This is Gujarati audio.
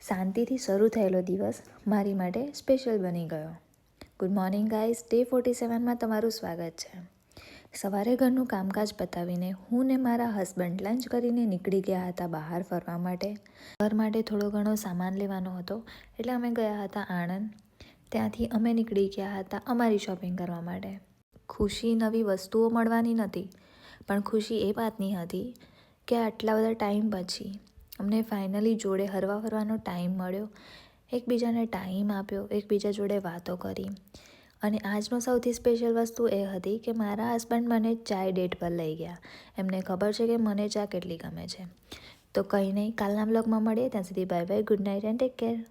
શાંતિથી શરૂ થયેલો દિવસ મારી માટે સ્પેશિયલ બની ગયો. ગુડ મોર્નિંગ ગાઈઝ, ડે 47માં તમારું સ્વાગત છે. સવારે ઘરનું કામકાજ પતાવીને હું ને મારા હસબન્ડ લંચ કરીને નીકળી ગયા હતા બહાર ફરવા માટે. ઘર માટે થોડો ઘણો સામાન લેવાનો હતો એટલે અમે ગયા હતા આણંદ. ત્યાંથી અમે નીકળી ગયા હતા અમારી શોપિંગ કરવા માટે. ખુશી નવી વસ્તુઓ મળવાની નથી, પણ ખુશી એ વાતની હતી કે આટલા બધા ટાઈમ પછી અમને ફાઇનલી જોડે હરવા ફરવાનો ટાઈમ મળ્યો, એકબીજાને ટાઈમ આપ્યો, એકબીજા જોડે વાતો કરી. અને આજનો સૌથી સ્પેશિયલ વસ્તુ એ હતી કે મારા હસબન્ડ મને ચાય ડેટ પર લઈ ગયા. એમને ખબર છે કે મને ચા કેટલી ગમે છે. તો કંઈ નહીં, કાલના બ્લોગમાં મળીએ. ત્યાં સુધી bye bye, good night and take care.